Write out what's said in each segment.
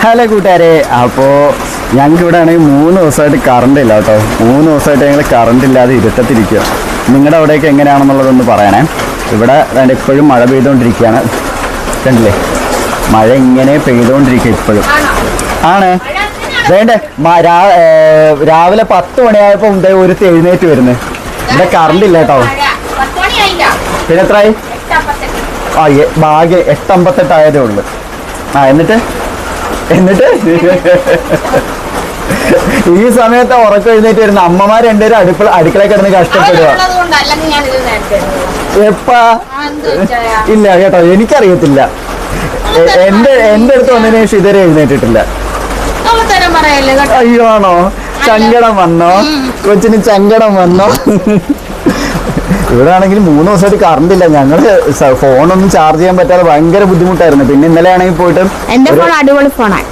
Hello കൂട്ടുകാരെ, അപ്പോൾ ഞങ്ങൾക്ക് ഇവിടെ ആണെങ്കിൽ 3 ദിവസമായിട്ട് കറണ്ട് ഇല്ല കേട്ടോ. 3 ദിവസമായിട്ട് ഞങ്ങൾ കറണ്ട് ഇല്ലാതെ ഇരുട്ടത്തിരിക്കുക. നിങ്ങളുടെ അവിടെയൊക്കെ എങ്ങനെയാണെന്നുള്ളതൊന്ന് പറയണേ. ഇവിടെ ഇപ്പോഴും മഴ പെയ്തുകൊണ്ടിരിക്കുകയാണ്. കണ്ടില്ലേ, മഴ ഇങ്ങനെ പെയ്തുകൊണ്ടിരിക്കുക ഇപ്പോഴും ആണ്. വേണ്ടേ, രാവിലെ 10 മണിയായപ്പോൾ മുമ്പേ ഒരു എഴുന്നേറ്റ് വരുന്നത്. ഇവിടെ കറണ്ട് ഇല്ല കേട്ടോ. പിന്നെ എത്രയായി? ഭാഗ്യം 8:58 ആയതേ ഉള്ളൂ. എന്നിട്ട് ഈ സമയത്ത് ഉറക്കം എഴുന്നേറ്റ് വരുന്ന അമ്മമാർ രണ്ടുപേരും അടുക്കള കിടന്ന് കഷ്ടപ്പെടുക. എപ്പാ ഇല്ല കേട്ടോ, എനിക്കറിയത്തില്ല. എന്റെ അടുത്ത് വന്നതിന് ശേഷം ഇതുവരെ എഴുന്നേറ്റിട്ടില്ല. അയ്യോ ആണോ? സങ്കടം വന്നോ കൊച്ചിന്? സങ്കടം വന്നോ? ഇവിടെ ആണെങ്കിൽ 3 ദിവസമായിട്ട് കറണ്ട് ഇല്ല. ഞങ്ങള് ഫോണൊന്നും ചാർജ് ചെയ്യാൻ പറ്റാതെ ഭയങ്കര ബുദ്ധിമുട്ടായിരുന്നു. പിന്നെ ഇന്നലെ ആണെങ്കിൽ പോയിട്ട് എന്റെ ഫോൺ അടിപൊളി ഫോണാണ്.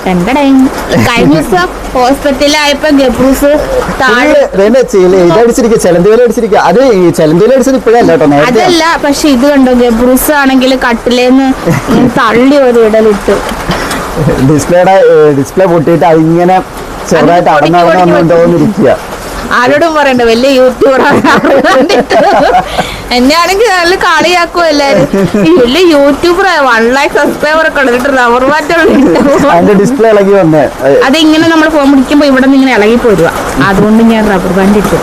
കഴിഞ്ഞ ദിവസം ഹോസ്പിറ്റലിലായപ്പോ ഗബ്രൂസ് ഇതടിച്ചിരിക്കുക, ചെലന്തിവേല അടിച്ചിരിക്കുക. അത് ഈ ചെലന്തിവേല അടിച്ചത് ഇപ്പോഴല്ല കേട്ടോ, അതല്ല. പക്ഷെ ഇത് കണ്ടോ, ഗബ്രൂസ് ആണെങ്കിൽ കട്ടിലേന്ന് തള്ളി ഒരു ഇടലിട്ടു. ഡിസ്പ്ലേ പൊട്ടിയിട്ട് അതിങ്ങനെ ചെറുതായിട്ട് അടന്നടന്നോന്നിരിക്കുക. ആരോടും പറയണ്ട, വലിയ യൂട്യൂബറാണ്. എന്നെയാണെങ്കിൽ നല്ല കളിയാക്കും എല്ലാരും. വലിയ യൂട്യൂബർ 1 lakh സബ്സ്ക്രൈബർ ഒക്കെ ഉള്ളത് റബ്ബർ ബാൻഡ് ഡിസ്പ്ലേ ഇളകി വന്നേ. അതിങ്ങനെ നമ്മൾ ഫോൺ പിടിക്കുമ്പോ ഇവിടെ നിന്ന് ഇങ്ങനെ ഇളകി പോരുക. അതുകൊണ്ട് ഞാൻ റബ്ബർ ബാൻഡ് ഇട്ടു.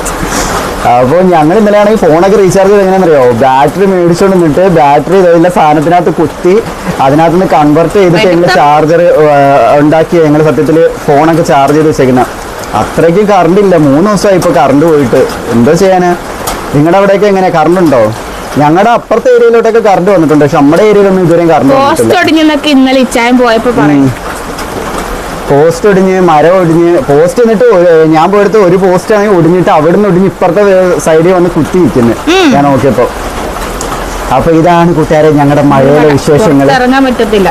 അപ്പോൾ ഞങ്ങൾ ഇന്നലെ ആണെങ്കിൽ ഫോണൊക്കെ റീചാർജ് ചെയ്ത് എങ്ങനെയാണെന്നറിയോ, ബാറ്ററി മേടിച്ചോണ്ട് നിന്നിട്ട് ബാറ്ററി ഇതിന്റെ സാധനത്തിനകത്ത് കുത്തി അതിനകത്ത് നിന്ന് കൺവെർട്ട് ചെയ്തിട്ട് ഞങ്ങൾ ചാർജർ ഉണ്ടാക്കി ഞങ്ങൾ സത്യത്തിൽ ഫോണൊക്കെ ചാർജ് ചെയ്ത് വെച്ചേക്കുന്ന. അത്രയ്ക്കും കറണ്ട് ഇല്ല. 3 ദിവസമായി ഇപ്പൊ കറണ്ട് പോയിട്ട്. എന്താ ചെയ്യാന്? നിങ്ങളുടെ അവിടെയൊക്കെ എങ്ങനെ കറണ്ട് ഉണ്ടോ? ഞങ്ങളുടെ അപ്പുറത്തെ ഏരിയയിലോട്ടൊക്കെ കറണ്ട് വന്നിട്ടുണ്ട്. പക്ഷെ നമ്മുടെ ഏരിയയിലൊന്നും ഇതുവരെയും കറണ്ട് ഇന്നലെ ഇച്ചായം പോയപ്പോ പോസ്റ്റ് ഒടിഞ്ഞ്, മരം ഒടിഞ്ഞ്. പോസ്റ്റ് എന്നിട്ട് ഞാൻ പോയിട്ട് ഒരു പോസ്റ്റ് ആണെങ്കിൽ ഒടിഞ്ഞിട്ട് അവിടുന്ന് ഒടിഞ്ഞ് ഇപ്പുറത്തെ സൈഡിൽ വന്ന് കുത്തി നിൽക്കുന്നത് ഞാൻ നോക്കിയപ്പോ. അപ്പൊ ഇതാണ് കൂട്ടുകാരെ ഞങ്ങളുടെ മഴയുടെ വിശേഷങ്ങൾ. ഇറങ്ങാൻ പറ്റത്തില്ല.